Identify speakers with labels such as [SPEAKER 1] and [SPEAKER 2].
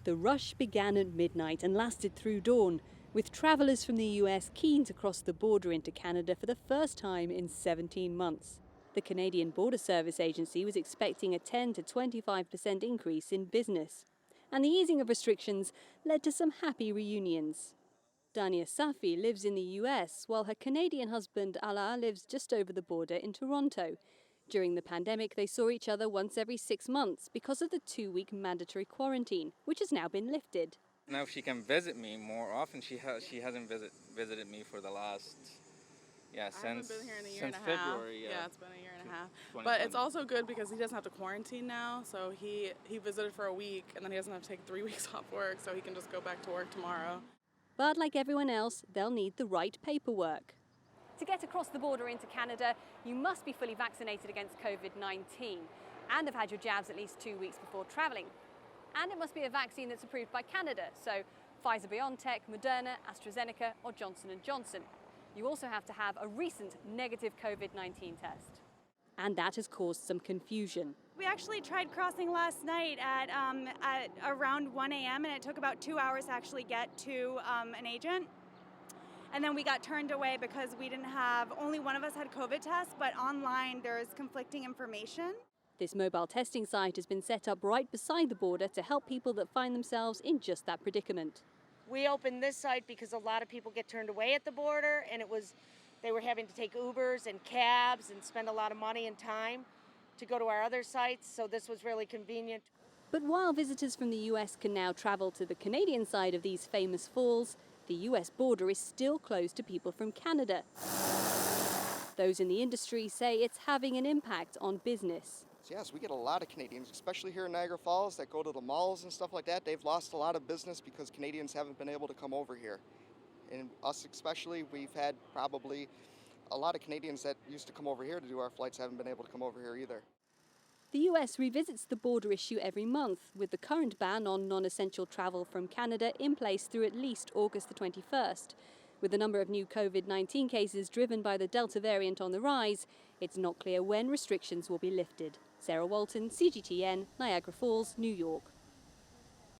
[SPEAKER 1] The rush began at midnight and lasted through dawn, with travellers from the US keen to cross the border into Canada for the first time in 17 months. The Canadian Border Service Agency was expecting a 10 to 25% increase in business. And the easing of restrictions led to some happy reunions. Dania Safi lives in the US, while her Canadian husband Ala lives just over the border in Toronto. During the pandemic, they saw each other once every 6 months because of the 2-week mandatory quarantine, which has now been lifted.
[SPEAKER 2] Now she can visit me more often. She hasn't visited me for the last, since
[SPEAKER 3] been here in a year and a
[SPEAKER 2] February.
[SPEAKER 3] half. Yeah, it's been a year and a half.
[SPEAKER 2] 2020.
[SPEAKER 3] But it's also good because he doesn't have to quarantine now. So he visited for a week and then he doesn't have to take 3 weeks off work, so he can just go back to work tomorrow.
[SPEAKER 1] But like everyone else, they'll need the right paperwork.
[SPEAKER 4] To get across the border into Canada, you must be fully vaccinated against COVID-19 and have had your jabs at least 2 weeks before travelling. And it must be a vaccine that's approved by Canada, so Pfizer-BioNTech, Moderna, AstraZeneca or Johnson & Johnson. You also have to have a recent negative COVID-19 test.
[SPEAKER 1] And that has caused some confusion.
[SPEAKER 5] We actually tried crossing last night at around 1 a.m. and it took about 2 hours to actually get to an agent. And then we got turned away because only one of us had COVID tests, but online there is conflicting information.
[SPEAKER 1] This mobile testing site has been set up right beside the border to help people that find themselves in just that predicament.
[SPEAKER 6] We opened this site because a lot of people get turned away at the border, and they were having to take Ubers and cabs and spend a lot of money and time to go to our other sites, so this was really convenient.
[SPEAKER 1] But while visitors from the US can now travel to the Canadian side of these famous falls, the US border is still closed to people from Canada. Those in the industry say it's having an impact on business.
[SPEAKER 7] Yes, we get a lot of Canadians, especially here in Niagara Falls, that go to the malls and stuff like that. They've lost a lot of business because Canadians haven't been able to come over here. And us especially, we've had probably a lot of Canadians that used to come over here to do our flights haven't been able to come over here either.
[SPEAKER 1] The US revisits the border issue every month, with the current ban on non-essential travel from Canada in place through at least August the 21st. With the number of new COVID-19 cases driven by the Delta variant on the rise, it's not clear when restrictions will be lifted. Sarah Walton, CGTN, Niagara Falls, New York.